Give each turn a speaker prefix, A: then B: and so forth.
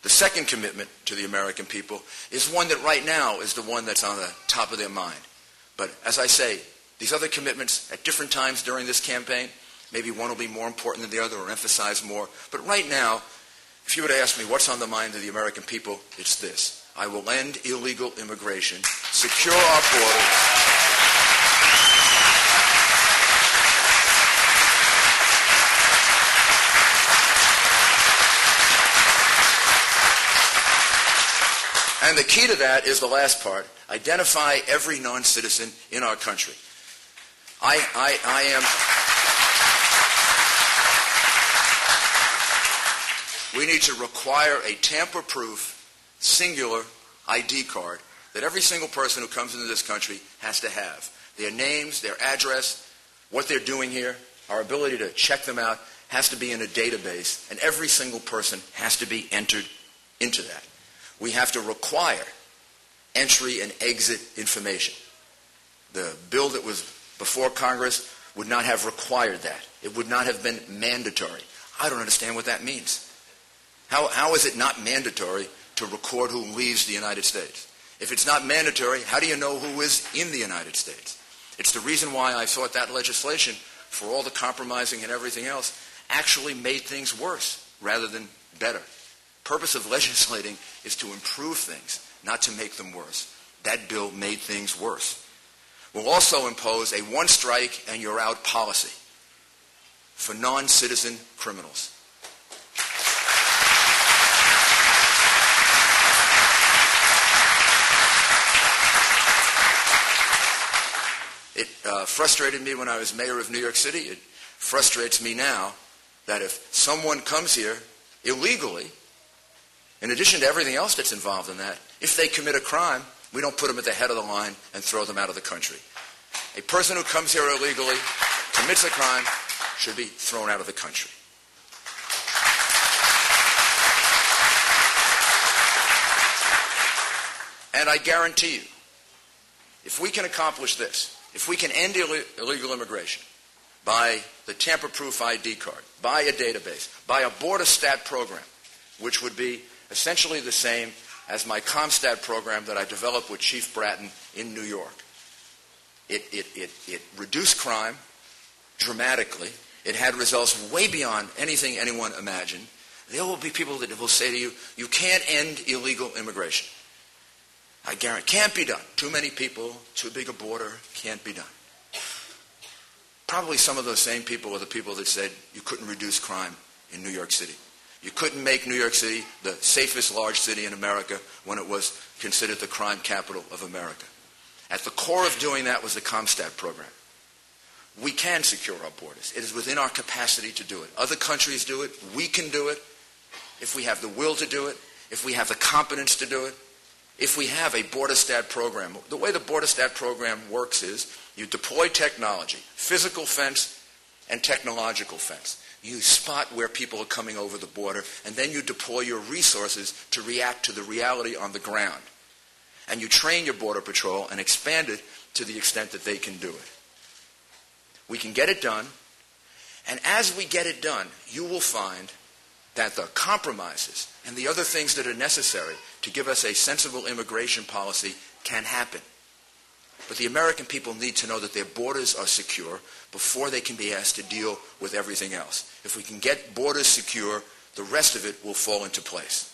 A: The second commitment to the American people is one that right now is the one that's on the top of their mind. But as I say, these other commitments at different times during this campaign, maybe one will be more important than the other or emphasize more. But right now, if you were to ask me what's on the mind of the American people, it's this. I will end illegal immigration, secure our borders, and the key to that is the last part. Identify every non-citizen in our country. We need to require a tamper-proof, singular ID card that every single person who comes into this country has to have. Their names, their address, what they're doing here, our ability to check them out has to be in a database, and every single person has to be entered into that. We have to require entry and exit information. The bill that was before Congress would not have required that. It would not have been mandatory. I don't understand what that means. How is it not mandatory to record who leaves the United States? If it's not mandatory, how do you know who is in the United States? It's the reason why I thought that legislation, for all the compromising and everything else, actually made things worse rather than better. Purpose of legislating is to improve things, not to make them worse. That bill made things worse. We'll also impose a one-strike and you're out policy for non-citizen criminals. It frustrated me when I was mayor of New York City. It frustrates me now that if someone comes here illegally, in addition to everything else that's involved in that, if they commit a crime, we don't put them at the head of the line and throw them out of the country. A person who comes here illegally, commits a crime, should be thrown out of the country. And I guarantee you, if we can accomplish this, if we can end illegal immigration by the tamper-proof ID card, by a database, by a border stat program, which would be essentially the same as my ComStat program that I developed with Chief Bratton in New York. It reduced crime dramatically. It had results way beyond anything anyone imagined. There will be people that will say to you, you can't end illegal immigration. I guarantee, can't be done. Too many people, too big a border, can't be done. Probably some of those same people are the people that said you couldn't reduce crime in New York City. You couldn't make New York City the safest large city in America when it was considered the crime capital of America. At the core of doing that was the ComStat program. We can secure our borders. It is within our capacity to do it. Other countries do it. We can do it if we have the will to do it, if we have the competence to do it, if we have a border stat program. The way the border stat program works is you deploy technology, physical fence and technological fence. You spot where people are coming over the border, and then you deploy your resources to react to the reality on the ground. And you train your Border Patrol and expand it to the extent that they can do it. We can get it done, and as we get it done, you will find that the compromises and the other things that are necessary to give us a sensible immigration policy can happen. But the American people need to know that their borders are secure before they can be asked to deal with everything else. If we can get borders secure, the rest of it will fall into place.